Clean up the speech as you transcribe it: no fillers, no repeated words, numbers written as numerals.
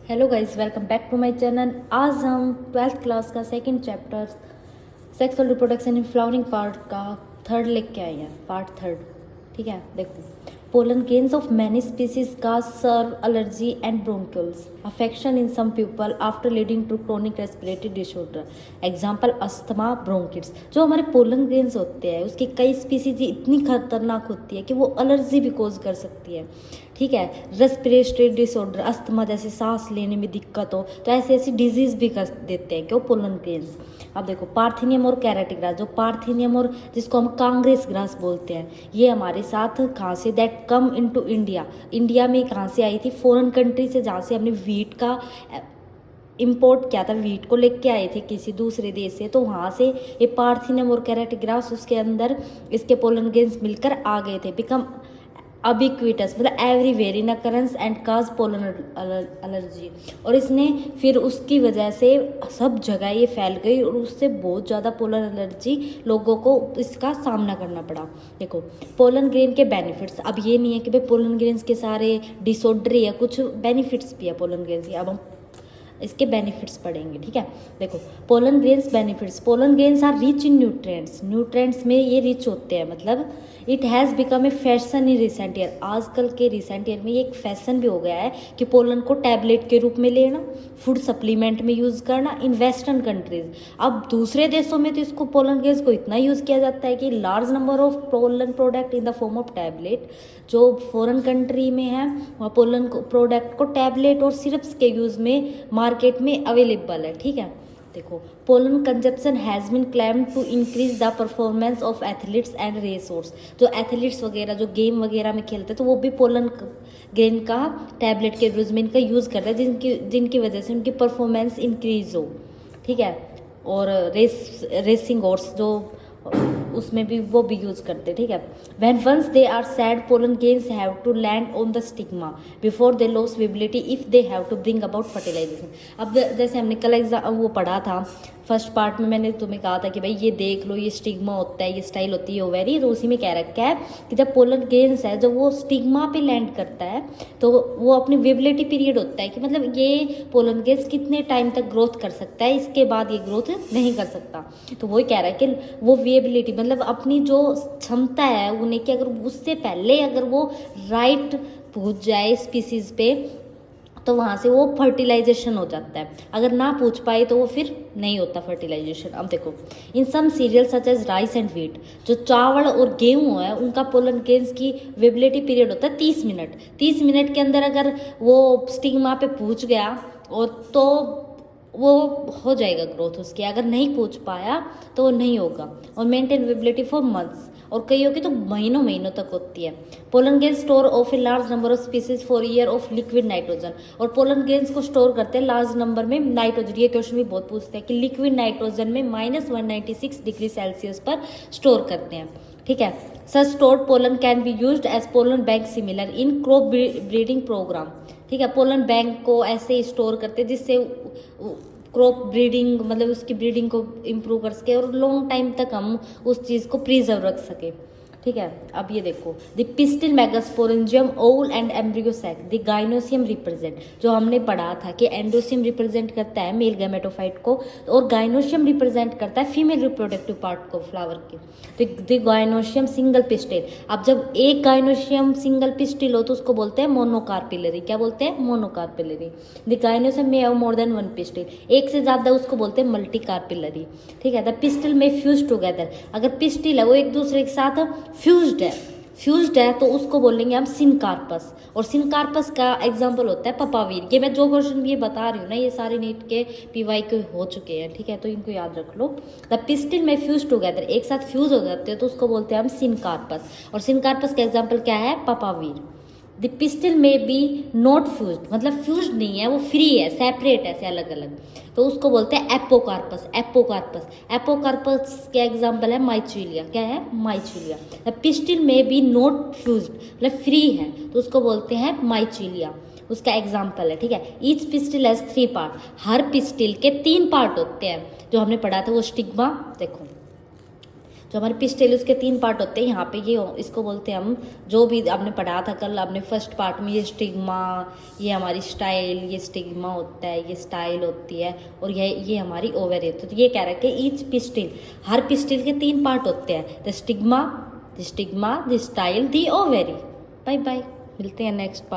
Hello guys, welcome back to my channel. आज हम 12th class का second chapter sexual reproduction in flowering part का third लेके आए हैं, पार्ट थर्ड। ठीक है, देखो। Pollen grains of many species का serve allergy and bronchial affection in some people after leading to chronic respiratory disorder. Example asthma, bronchitis. जो हमारे पोलन ग्रेन्स होते हैं उसकी कई स्पीसीज इतनी खतरनाक होती है कि वो एलर्जी भी कोज कर सकती है। ठीक है, रेस्पिरेटरी डिसऑर्डर, अस्थमा जैसे सांस लेने में दिक्कत हो तो ऐसी ऐसी डिजीज भी कर देते हैं क्यों, पोलन ग्रेन्स। अब देखो, पार्थिनियम और कैरेटिग्रास। जो पार्थिनियम और जिसको हम कांग्रेस ग्रास बोलते हैं, ये हमारे साथ कहाँ say that come into India. India में कहाँ से आई थी, फॉरेन कंट्री से, जहाँ से हमने वीट का इम्पोर्ट किया था, वीट को लेके आए थे किसी दूसरे देश से, तो वहाँ से ये पार्थिनियम और कैरेटिग्रास उसके अंदर इसके पोलन ग्रेन्स मिलकर आ गए थे, बिकम अबिक्विटस, मतलब everywhere in occurrence and cause pollen allergy. और इसने फिर उसकी वजह से सब जगह ये फैल गई और उससे बहुत ज़्यादा पोलन एलर्जी लोगों को इसका सामना करना पड़ा। देखो, पोलन ग्रेन के बेनिफिट्स। अब ये नहीं है कि भाई पोलन ग्रेन्स के सारे डिसऑर्डर ही है, कुछ बेनिफिट्स भी है पोलन ग्रेन्स के। अब हम इसके बेनिफिट्स पढ़ेंगे। ठीक है, देखो, pollen grains benefits. Pollen grains are rich in nutrients. Nutrients में ये रिच होते हैं, मतलब it has become a fashion in recent year. आजकल के रिसेंट ईयर में ये एक फैशन भी हो गया है कि पोलन को टैबलेट के रूप में लेना, फूड सप्लीमेंट में यूज़ करना इन वेस्टर्न कंट्रीज। अब दूसरे देशों में तो इसको पोलन ग्रेन्स को इतना यूज़ किया जाता है कि large number of pollen product in the form of tablet, जो फॉरेन कंट्री में है वहाँ पोलन प्रोडक्ट को टैबलेट और सिरप्स के यूज़ में मार्केट में अवेलेबल है। ठीक है, देखो, pollen consumption has been claimed to increase the performance of athletes and racers. जो एथलीट्स वगैरह जो गेम वगैरह में खेलते हैं तो वो भी पोलन ग्रेन का टैबलेट के रूप में इनका यूज़ करते हैं, जिनकी वजह से उनकी परफॉर्मेंस इंक्रीज हो। ठीक है, और रेसिंग हॉर्स जो उसमें भी वो भी यूज़ करते। ठीक है, when once they are shed, pollen grains have to land on the stigma before they lose visibility if they have to bring about fertilization. अब जैसे हमने कल एग्जाम वो पढ़ा था, फर्स्ट पार्ट में मैंने तुम्हें कहा था कि भाई ये देख लो, ये स्टिग्मा होता है, ये स्टाइल होती है ओवेरी। तो उसी में क्या रखा है कि जब पोलन ग्रेन्स है, जब वो स्टिग्मा पे लैंड करता है तो वो अपनी विजिबिलिटी पीरियड होता है कि मतलब ये पोलन ग्रेन्स कितने टाइम तक ग्रोथ कर सकता है, इसके बाद ये ग्रोथ नहीं कर सकता। तो वही कह रहा है कि वो विजिबिलिटी मतलब अपनी जो क्षमता है उन्हें कि अगर उससे पहले अगर वो राइट पहुंच जाए स्पीसीज पे तो वहाँ से वो फर्टिलाइजेशन हो जाता है। अगर ना पूछ पाए तो वो फिर नहीं होता फर्टिलाइजेशन। अब देखो, in some cereal such as rice and wheat, जो चावल और गेहूँ है उनका पोलन ग्रेन्स की विजिबिलिटी पीरियड होता है 30 मिनट। 30 मिनट के अंदर अगर वो स्टिग्मा पे पूछ गया और तो वो हो जाएगा ग्रोथ उसकी, अगर नहीं पूछ पाया तो वो नहीं होगा। और मेंटेन विजिबिलिटी फॉर मंथ्स, और कईयों की तो महीनों महीनों तक होती है। Pollen grains store of a large number of species for year of liquid nitrogen. और पोलन ग्रेन्स को स्टोर करते हैं लार्ज नंबर में नाइट्रोजन। ये क्वेश्चन भी बहुत पूछते हैं कि लिक्विड नाइट्रोजन में -196 डिग्री सेल्सियस पर स्टोर करते हैं। ठीक है, such stored pollen can be used as pollen bank similar in crop breeding programme. ठीक है, पोलन बैंक को ऐसे ही स्टोर करते हैं जिससे क्रॉप ब्रीडिंग मतलब उसकी ब्रीडिंग को इम्प्रूव कर सके और लॉन्ग टाइम तक हम उस चीज़ को प्रिजर्व रख सके। ठीक है, अब ये देखो, the pistil megasporangium Oval and embryo sac the gynoecium represent. जो हमने पढ़ा था कि एंडोसियम रिप्रेजेंट करता है मेल गैमेटोफाइट को और गाइनोसियम रिप्रेजेंट करता है फीमेल रिप्रोडक्टिव पार्ट को, फ्लावर के। तो द गाइनोसियम सिंगल पिस्टिल। अब जब एक गाइनोसियम सिंगल पिस्टिल हो तो उसको बोलते हैं मोनोकार्पिलरी। क्या बोलते हैं? मोनोकार्पिलरी। द गाइनोसियम में have more than one pistil, एक से ज़्यादा उसको बोलते हैं मल्टीकार्पिलरी। ठीक है, द पिस्टिल में फ्यूज टुगेदर। अगर पिस्टिल है वो एक दूसरे के साथ फ्यूज्ड है तो उसको बोलेंगे हम सिनकार्पस। और सिनकार्पस का एग्जाम्पल होता है पपावीर। ये मैं जो क्वेश्चन भी ये बता रही हूँ ना, ये सारे नीट के पीवाई के हो चुके हैं। ठीक है, तो इनको याद रख लो। द पिस्टिल में फ्यूज टुगेदर, एक साथ फ्यूज हो जाते हैं तो उसको बोलते हैं हम सिनकार्पस। और सिनकार्पस का एग्जाम्पल क्या है? पपावीर। द पिस्टिल में बी नॉट फ्यूज्ड, मतलब फ्यूज्ड नहीं है, वो फ्री है, सेपरेट है, ऐसे अलग अलग, तो उसको बोलते हैं एपोकार्पस। एपोकार्पस एपोकार्पस के एग्जाम्पल है माइचीलिया। क्या है? माइचीलिया। द पिस्टिल में बी नॉट फ्यूज्ड, मतलब फ्री है, तो उसको बोलते हैं माइचीलिया, उसका एग्जाम्पल है। ठीक है, each pistil has 3 part. Her pistil के 3 पार्ट होते हैं, जो हमने पढ़ा था वो स्टिग्मा। देखो, जो हमारे पिस्टिल उसके 3 पार्ट होते हैं। यहाँ पे ये इसको बोलते हैं हम, जो भी आपने पढ़ा था कल आपने फर्स्ट पार्ट में, ये स्टिग्मा, ये हमारी स्टाइल, ये स्टिग्मा होता है, ये स्टाइल होती है, और ये हमारी ओवरी होती है। तो ये कह रहा है कि ईच पिस्टिल, हर पिस्टिल के 3 पार्ट होते हैं, the stigma, the style, the ovary. Bye bye, मिलते हैं नेक्स्ट पार्ट।